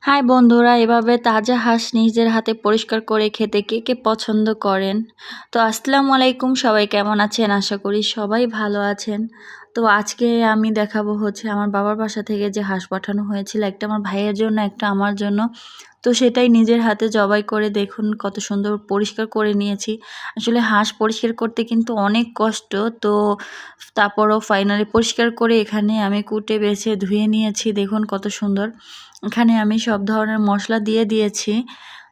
High বন্ধুরা, এভাবে তাজা হাঁস নিজের হাতে পরিষ্কার করে খেতে কে কে পছন্দ করেন? তো আসসালামু আলাইকুম, সবাই কেমন আছেন? আশা করি সবাই ভালো আছেন। তো আজকে আমি দেখাবো হচ্ছে আমার বাবার বাসা থেকে যে হাঁস পাঠানো হয়েছিল, একটা আমার ভাইয়ের জন্য, একটা আমার জন্য। তো সেটাই নিজের হাতে জবাই করে দেখুন কত সুন্দর পরিষ্কার করে নিয়েছি। আসলে হাঁস পরিষ্কার করতে কিন্তু অনেক কষ্ট। তো তারপরও ফাইনালি পরিষ্কার করে এখানে আমি কুটে বেছে ধুয়ে নিয়েছি। দেখুন কত সুন্দর। এখানে আমি সব ধরনের মশলা দিয়ে দিয়েছি।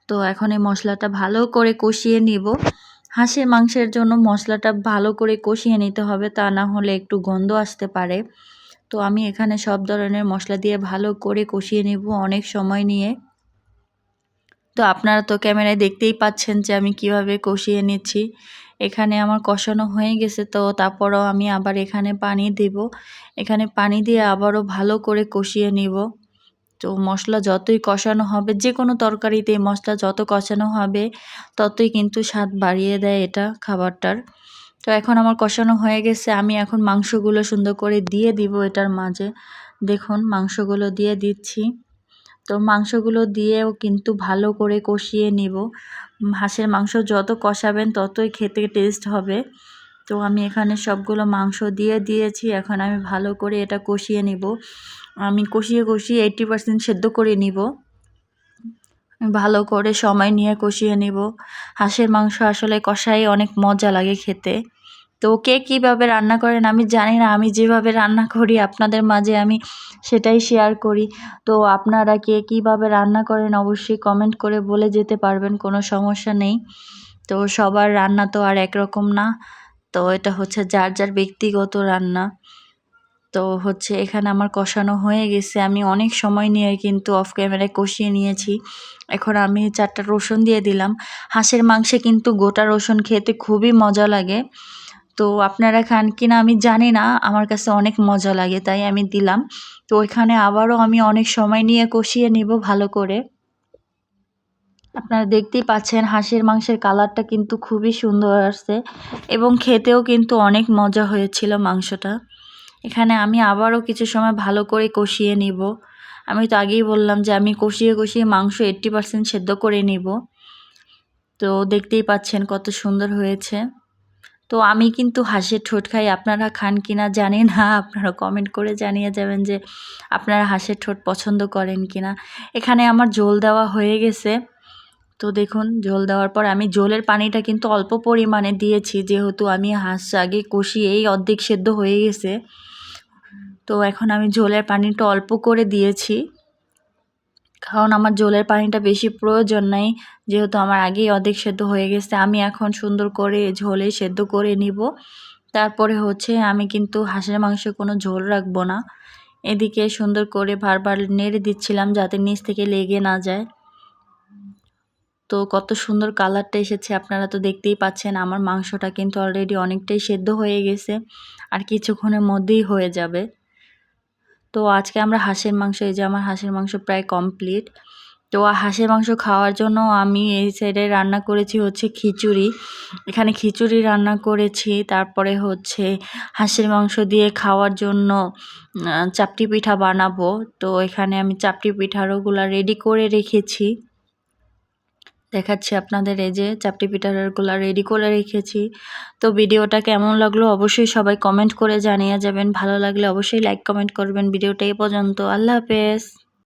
তো এখন এই মশলাটা ভালো করে কষিয়ে নিব। হাঁসের মাংসের জন্য মশলাটা ভালো করে কষিয়ে নিতে হবে, তা না হলে একটু গন্ধ আসতে পারে। তো আমি এখানে সব ধরনের মশলা দিয়ে ভালো করে কষিয়ে নিব অনেক সময় নিয়ে। তো আপনারা তো ক্যামেরায় দেখতেই পাচ্ছেন যে আমি কিভাবে কষিয়ে নিচ্ছি। এখানে আমার কষানো হয়ে গেছে, তো তারপরও আমি আবার এখানে পানি দেব। এখানে পানি দিয়ে আবারও ভালো করে কষিয়ে নিব। তো মশলা যতই কষানো হবে, যে কোনো তরকারিতে মশলা যত কষানো হবে ততই কিন্তু স্বাদ বাড়িয়ে দেয় এটা খাবারটার। তো এখন আমার কষানো হয়ে গেছে, আমি এখন মাংসগুলো সুন্দর করে দিয়ে দিব এটার মাঝে। দেখুন মাংসগুলো দিয়ে দিচ্ছি। তো মাংসগুলো দিয়েও কিন্তু ভালো করে কষিয়ে নিব। হাঁসের মাংস যত কষাবেন ততই খেতে টেস্ট হবে। তো আমি এখানে সবগুলো মাংস দিয়ে দিয়েছি। এখন আমি ভালো করে এটা কষিয়ে নিব। আমি কষিয়ে 80% সেদ্ধ করে নিব। ভালো করে সময় নিয়ে কষিয়ে নিব। হাঁসের মাংস আসলে কষাই অনেক মজা লাগে খেতে। তো কে কীভাবে রান্না করেন আমি জানি না, আমি যেভাবে রান্না করি আপনাদের মাঝে আমি সেটাই শেয়ার করি। তো আপনারা কে কীভাবে রান্না করেন অবশ্যই কমেন্ট করে বলে যেতে পারবেন, কোনো সমস্যা নেই। তো সবার রান্না তো আর একরকম না। তো এটা হচ্ছে যার যার ব্যক্তিগত রান্না। তো হচ্ছে এখানে আমার কষানো হয়ে গেছে। আমি অনেক সময় নিয়ে কিন্তু অফ ক্যামেরায় কষিয়ে নিয়েছি। এখন আমি 4টা রসুন দিয়ে দিলাম। হাঁসের মাংসে কিন্তু গোটা রসুন খেতে খুবই মজা লাগে। তো আপনারা খান কিনা আমি জানি না, আমার কাছে অনেক মজা লাগে তাই আমি দিলাম। তো এখানে আবারও আমি অনেক সময় নিয়ে কষিয়ে নিব ভালো করে। আপনারা দেখতেই পাচ্ছেন হাঁসের মাংসের কালারটা কিন্তু খুবই সুন্দর আসছে এবং খেতেও কিন্তু অনেক মজা হয়েছিল মাংসটা। এখানে আমি আবারও কিছু সময় ভালো করে কষিয়ে নিব। আমি তো আগেই বললাম যে আমি কষিয়ে মাংস 80% সেদ্ধ করে নিব। তো দেখতেই পাচ্ছেন কত সুন্দর হয়েছে। তো আমি কিন্তু হাঁসের ঠোঁট খাই, আপনারা খান কিনা জানি না। আপনারা কমেন্ট করে জানিয়ে যাবেন যে আপনারা হাঁসের ঠোঁট পছন্দ করেন কিনা। এখানে আমার ঝোল দেওয়া হয়ে গেছে। তো দেখুন ঝোল দেওয়ার পর আমি ঝোলের পানিটা কিন্তু অল্প পরিমাণে দিয়েছি, যেহেতু আমি হাঁস আগে কষিয়েই অর্ধেক সেদ্ধ হয়ে গেছে। তো এখন আমি ঝোলের পানিটা অল্প করে দিয়েছি, কারণ আমার ঝোলের পানিটা বেশি প্রয়োজন নাই, যেহেতু আমার আগেই অর্ধেক সেদ্ধ হয়ে গেছে। আমি এখন সুন্দর করে ঝোলে সেদ্ধ করে নিব। তারপরে হচ্ছে আমি কিন্তু হাঁসের মাংসে কোনো ঝোল রাখবো না। এদিকে সুন্দর করে বারবার নেড়ে দিচ্ছিলাম যাতে নিচ থেকে লেগে না যায়। তো কত সুন্দর কালারটা এসেছে, আপনারা তো দেখতেই পাচ্ছেন। আমার মাংসটা কিন্তু অলরেডি অনেকটাই সেদ্ধ হয়ে গেছে, আর কিছুক্ষণের মধ্যেই হয়ে যাবে। তো আজকে আমরা হাঁসের মাংস, এই যে আমার হাঁসের মাংস প্রায় কমপ্লিট। তো হাঁসের মাংস খাওয়ার জন্য আমি এই সাইডে রান্না করেছি হচ্ছে খিচুড়ি। এখানে খিচুড়ি রান্না করেছি। তারপরে হচ্ছে হাঁসের মাংস দিয়ে খাওয়ার জন্য চাপটি পিঠা বানাবো। তো এখানে আমি চাপটি পিঠারগুলা রেডি করে রেখেছি। দেখাচ্ছি আপনাদের, এই যে চাপটি পিঠাগুলা রেডি করে রেখেছি। তো ভিডিওটা কেমন লাগলো অবশ্যই সবাই কমেন্ট করে জানিয়ে যাবেন। ভালো লাগলে অবশ্যই লাইক কমেন্ট করবেন। ভিডিওটা এই পর্যন্ত। আল্লাহ হাফেজ।